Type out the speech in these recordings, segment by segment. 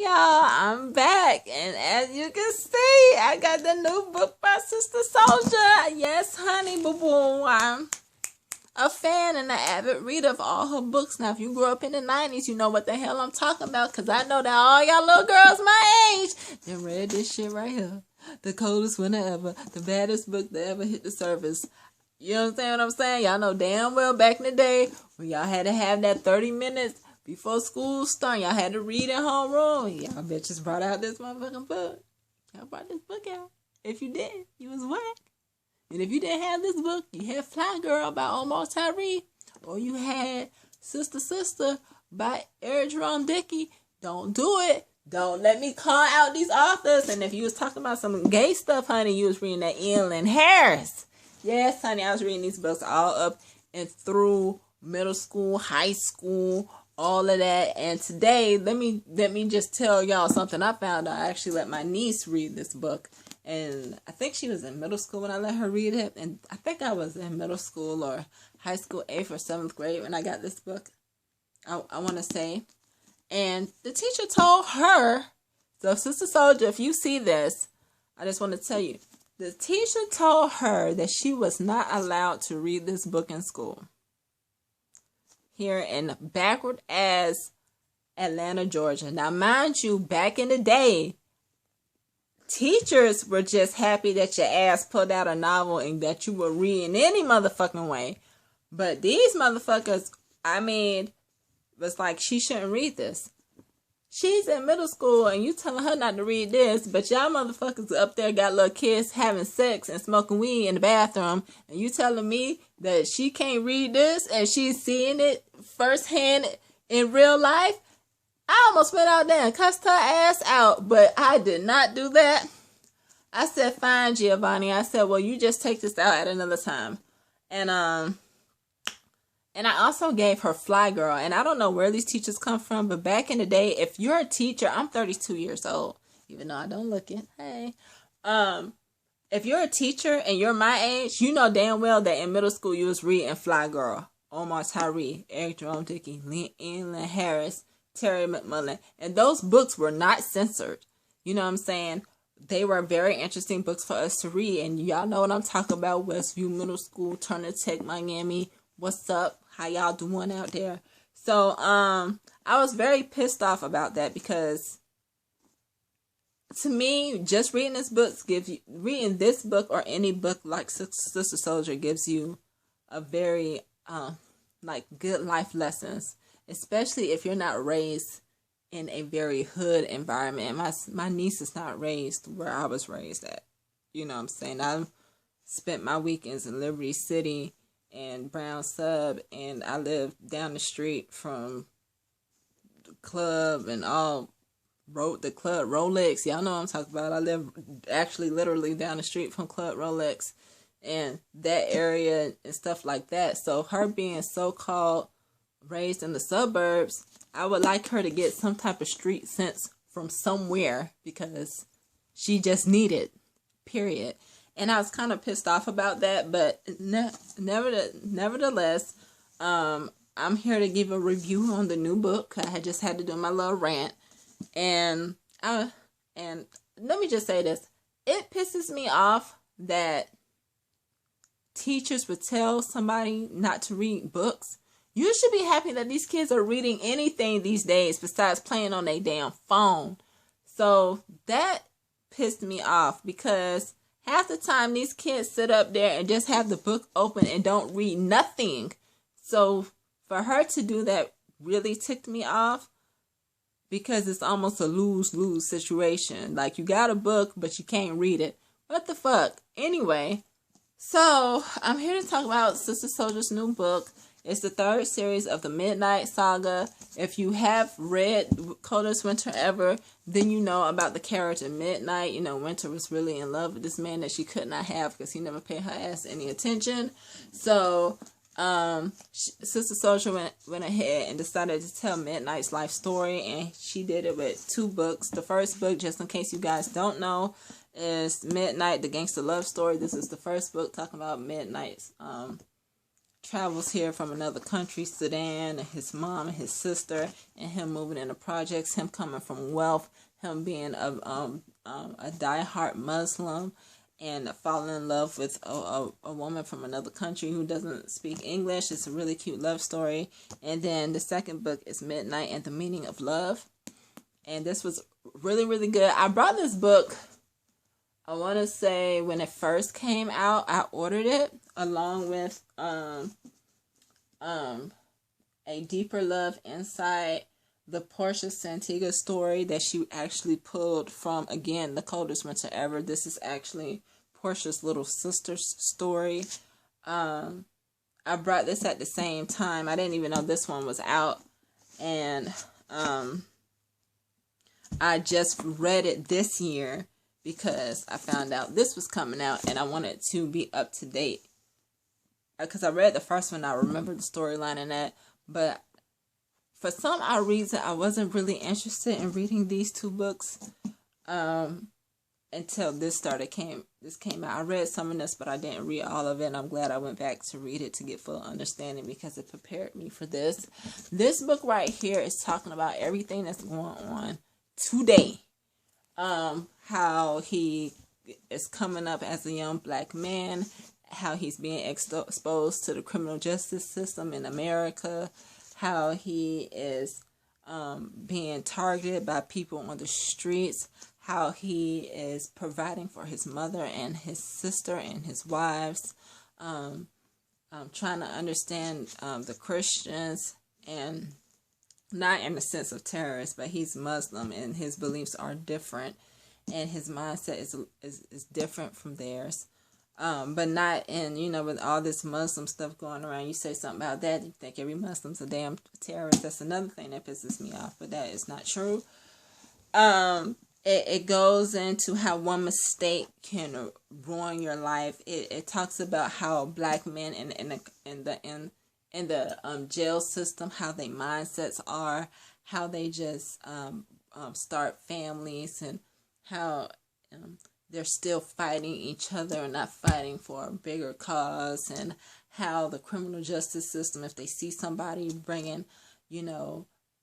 Y'all, I'm back, and as you can see, I got the new book by Sister Souljah. Yes, honey, boo boo. I'm a fan and an avid reader of all her books. Now, if you grew up in the 90s, you know what the hell I'm talking about, because I know that all y'all little girls my age then read this shit right here. The coldest winter ever, the baddest book that ever hit the surface. You understand what I'm saying? Y'all know damn well back in the day when y'all had to have that 30 minutes before school started, y'all had to read in homeroom. Y'all bitches brought out this motherfucking book. Y'all brought this book out. If you didn't, you was whack. And if you didn't have this book, you had Fly Girl by Omar Tyree, or you had Sister by Eric Jerome Dickey. Don't do it. Don't let me call out these authors. And if you was talking about some gay stuff, honey, you was reading that Ian Harris. Yes, honey, I was reading these books all up and through middle school, high school, all of that. And today, let me just tell y'all something I found out. I actually let my niece read this book, and I think she was in middle school when I let her read it, and I think I was in middle school or high school, 8th or 7th grade when I got this book, I want to say. And the teacher told her, so Sister Souljah, if you see this, I just want to tell you, the teacher told her that she was not allowed to read this book in school. Here in backward as Atlanta, Georgia. Now, mind you, back in the day, teachers were just happy that your ass pulled out a novel and that you were reading any motherfucking way. But these motherfuckers, I mean, was like, she shouldn't read this. She's in middle school and you telling her not to read this, but y'all motherfuckers up there got little kids having sex and smoking weed in the bathroom, and you telling me that she can't read this and she's seeing it firsthand in real life? I almost went out there and cussed her ass out, but I did not do that. I said, fine, Giovanni. I said, well, you just take this out at another time. And I also gave her Fly Girl. And I don't know where these teachers come from, but back in the day, if you're a teacher, I'm 32 years old, even though I don't look it. Hey. If you're a teacher and you're my age, you know damn well that in middle school you was reading Fly Girl, Omar Tyree, Eric Jerome Dickey, Ian Harris, Terry McMillan. And those books were not censored. You know what I'm saying? They were very interesting books for us to read. And y'all know what I'm talking about. Westview Middle School, Turner Tech, Miami. What's up? How y'all doing out there? So, I was very pissed off about that because to me, just reading reading this book or any book like Sister Souljah gives you a very, like good life lessons, especially if you're not raised in a very hood environment. My niece is not raised where I was raised at. You know what I'm saying? I've spent my weekends in Liberty City and Brown Sub, and I live down the street from the club and the Club Rolex. Y'all know what I'm talking about. I live actually literally down the street from Club Rolex and that area and stuff like that. So her being so-called raised in the suburbs, I would like her to get some type of street sense from somewhere because she just needed, period. And I was kind of pissed off about that, but nevertheless, I'm here to give a review on the new book. I had just had to do my little rant, and let me just say this: it pisses me off that teachers would tell somebody not to read books. You should be happy that these kids are reading anything these days besides playing on their damn phone. So that pissed me off because half the time, these kids sit up there and just have the book open and don't read nothing. So for her to do that really ticked me off because it's almost a lose-lose situation. Like, you got a book, but you can't read it. What the fuck? Anyway, so I'm here to talk about Sister Souljah's new book. It's the 3rd series of the Midnight Saga. If you have read Coldest Winter Ever, then you know about the character Midnight. You know, Winter was really in love with this man that she could not have because he never paid her ass any attention. So, Sister Souljah went ahead and decided to tell Midnight's life story, and she did it with 2 books. The first book, just in case you guys don't know, is Midnight, the Gangster Love Story. This is the first book talking about Midnight's travels here from another country, Sudan, and his mom and his sister, and him moving into projects, him coming from wealth, him being a diehard Muslim, and falling in love with a woman from another country who doesn't speak English. It's a really cute love story. And then the second book is Midnight and the Meaning of Love. And this was really, really good. I brought this book, I want to say when it first came out. I ordered it along with A Deeper Love Inside the Portia Santiaga story that she actually pulled from, again, The Coldest Winter Ever. This is actually Portia's little sister's story. I brought this at the same time. I didn't even know this one was out. And I just read it this year because I found out this was coming out and I wanted to be up to date. Because I read the first one, I remember the storyline in that. But for some odd reason, I wasn't really interested in reading these two books until this came out. I read some of this, but I didn't read all of it. And I'm glad I went back to read it to get full understanding because it prepared me for this. This book right here is talking about everything that's going on today. How he is coming up as a young black man, how he's being exposed to the criminal justice system in America, how he is being targeted by people on the streets, how he is providing for his mother and his sister and his wives, trying to understand the Christians, and not in the sense of terrorists, but he's Muslim and his beliefs are different and his mindset is different from theirs. But not in, with all this Muslim stuff going around, you say something about that, you think every Muslim's a damn terrorist. That's another thing that pisses me off, but that is not true. It goes into how one mistake can ruin your life. It talks about how black men in the jail system, how their mindsets are, how they just start families, and how they're still fighting each other and not fighting for a bigger cause, and how the criminal justice system, if they see somebody bringing,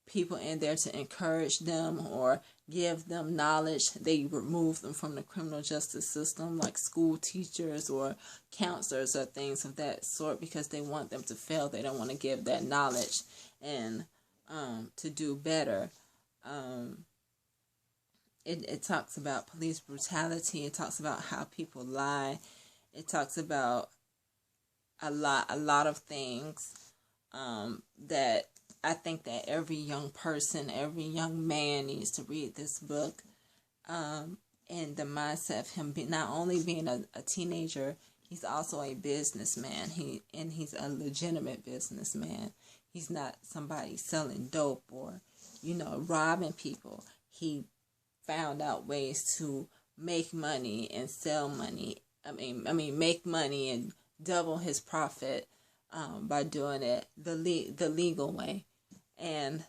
people in there to encourage them or give them knowledge, they remove them from the criminal justice system, like school teachers or counselors or things of that sort, because they want them to fail. They don't want to give that knowledge and to do better. It talks about police brutality. It talks about how people lie. It talks about a lot of things that I think that every young person, every young man needs to read this book. And the mindset of him not only being a teenager, he's also a businessman. He's a legitimate businessman. He's not somebody selling dope or, robbing people. He found out ways to make money and sell money. Make money and double his profit by doing it the legal way. And,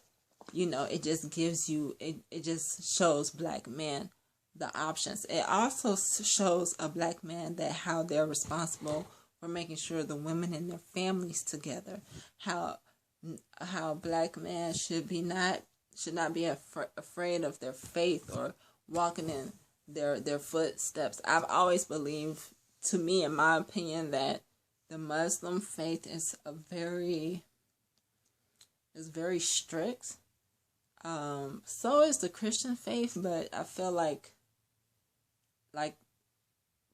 it just gives you, it just shows black men the options. It also shows a black man that how they're responsible for making sure the women and their families together. How black men should not be afraid of their faith or walking in their footsteps. I've always believed, to me, in my opinion, that the Muslim faith is very strict. So is the Christian faith, but I feel like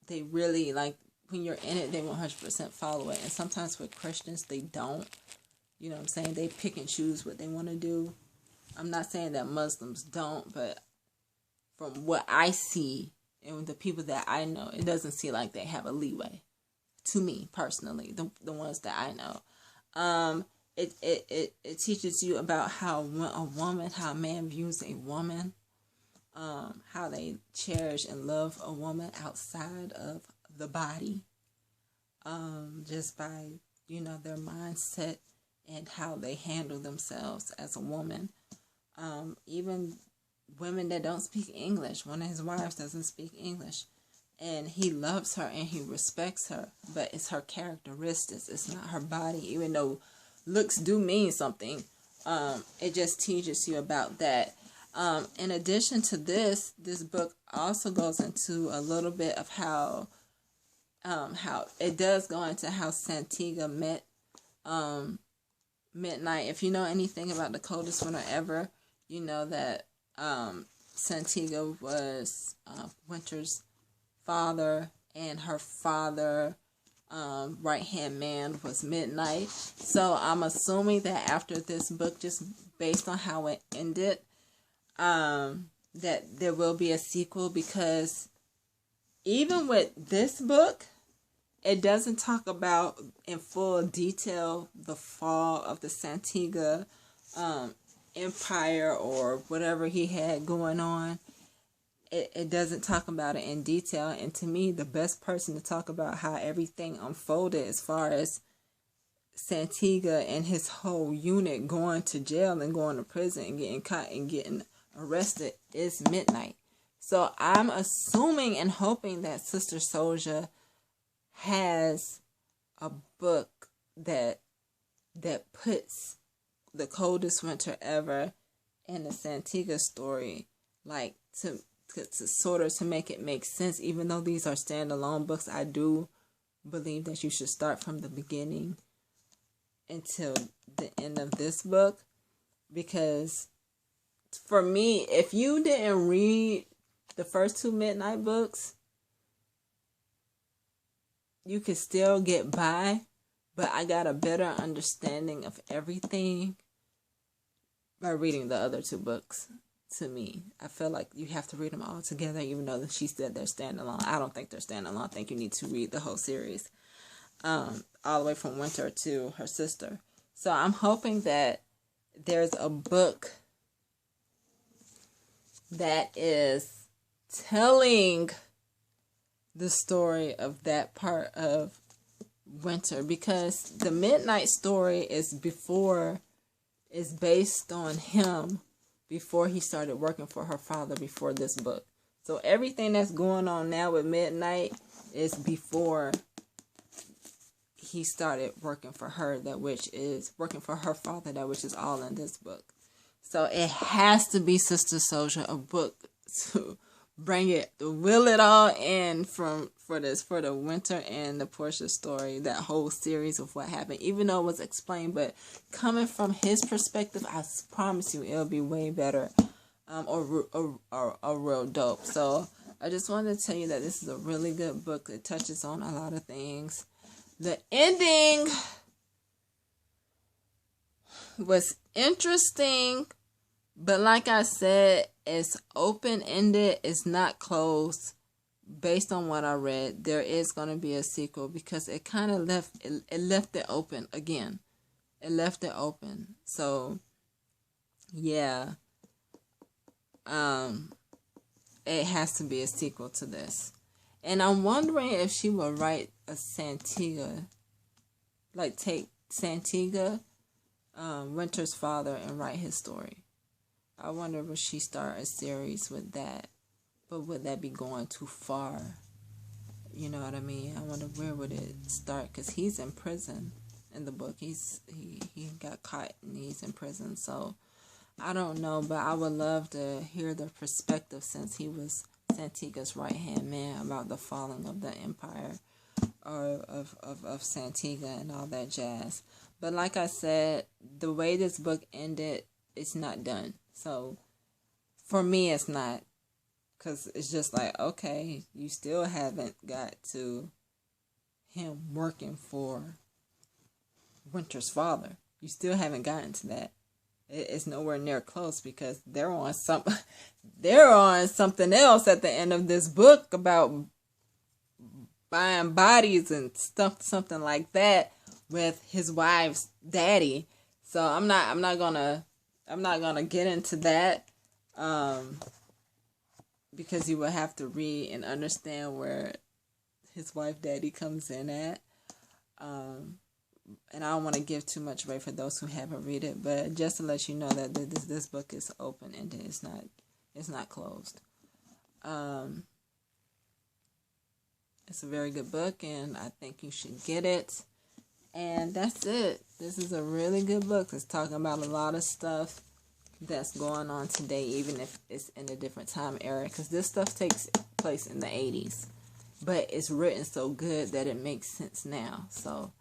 they really, when you're in it, they 100% follow it. And sometimes with Christians, they don't. You know what I'm saying? They pick and choose what they want to do. I'm not saying that Muslims don't, but from what I see and with the people that I know, it doesn't seem like they have a leeway. To me, personally, the ones that I know. It teaches you about how a man views a woman, how they cherish and love a woman outside of the body, just by, their mindset and how they handle themselves as a woman. Even women that don't speak English, one of his wives doesn't speak English, And he loves her and he respects her, but it's her characteristics. It's not her body, even though looks do mean something. It just teaches you about that. In addition to this book also goes into a little bit of how it does go into how Santiaga met Midnight. If you know anything about The Coldest Winter Ever, you know that Santiaga was Winter's father, and her father, right-hand man, was Midnight. So I'm assuming that after this book, just based on how it ended, that there will be a sequel, because even with this book, it doesn't talk about in full detail the fall of the Santiaga empire or whatever he had going on. It doesn't talk about it in detail. And to me, the best person to talk about how everything unfolded as far as Santiaga and his whole unit going to jail and going to prison and getting caught and getting arrested is Midnight. So I'm assuming and hoping that Sister Souljah has a book that puts The Coldest Winter Ever and the Santiaga story, like, to sort of to make it make sense. Even though these are standalone books, I do believe that you should start from the beginning until the end of this book, because for me, if you didn't read the first two Midnight books, you could still get by, but I got a better understanding of everything by reading the other two books. To me, I feel like you have to read them all together, even though she said they're standalone. I don't think they're standalone. I think you need to read the whole series, all the way from Winter to her sister. So I'm hoping that there's a book that is telling the story of that part of Winter, because the Midnight story is based on him before he started working for her father before this book. So everything that's going on now with Midnight is before he started working for her, that which is working for her father, that which is all in this book. So it has to be Sister Souljah, a book to bring it, to will it all in for the Winter and the Portia story, that whole series of what happened, even though it was explained, but coming from his perspective, I promise you it'll be way better, or real dope. So I just wanted to tell you that this is a really good book. It touches on a lot of things. The ending was interesting, but like I said, it's open-ended. It's not closed. Based on what I read, there is going to be a sequel, because it kind of left it open again. It left it open. So, yeah. It has to be a sequel to this. And I'm wondering if she will write a Santiaga, like take Santiaga, Winter's father, and write his story. I wonder if she start a series with that, but would that be going too far? You know what I mean? I wonder where would it start, because he's in prison in the book. He got caught and he's in prison. So I don't know, but I would love to hear the perspective, since he was Santiaga's right-hand man, about the falling of the empire, or of Santiaga and all that jazz. But like I said, the way this book ended, it's not done. So for me, it's not, because it's just like, okay, you still haven't got to him working for Winter's father. You still haven't gotten to that. It's nowhere near close, because they're on something else at the end of this book about buying bodies and stuff, something like that, with his wife's daddy. So I'm not gonna get into that, because you will have to read and understand where his wife daddy comes in at. And I don't want to give too much away for those who haven't read it, but just to let you know that this book is open-ended. It's not closed. It's a very good book, and I think you should get it. And that's it. This is a really good book. It's talking about a lot of stuff that's going on today, even if it's in a different time era. Because this stuff takes place in the 80s. But it's written so good that it makes sense now. So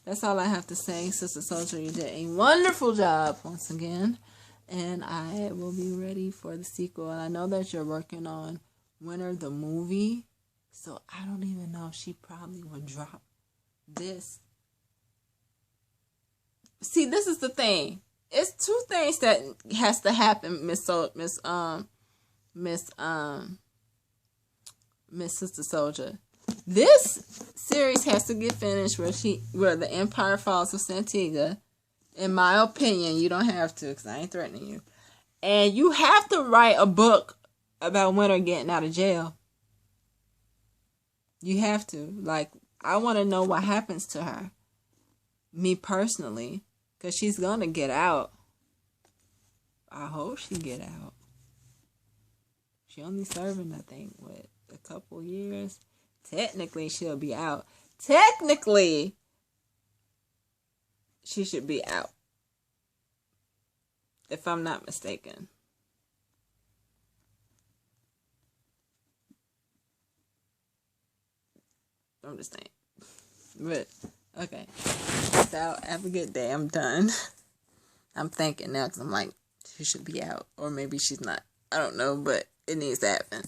that's all I have to say. Sister Souljah, you did a wonderful job once again. And I will be ready for the sequel. And I know that you're working on Winter the movie. So I don't even know if she probably would drop this. See, this is the thing. It's two things that has to happen, Miss Sister Souljah. This series has to get finished where the Empire Falls of Santiaga. In my opinion, you don't have to, because I ain't threatening you. And you have to write a book about Winter getting out of jail. You have to. Like, I want to know what happens to her. Me personally. Because she's going to get out. I hope she get out. She only serving, I think, what, a couple years? Technically, she'll be out. Technically, she should be out. If I'm not mistaken. I'm just saying. But, okay. So, have a good day. I'm done. I'm thinking now because I'm like, she should be out. Or maybe she's not. I don't know, but it needs to happen.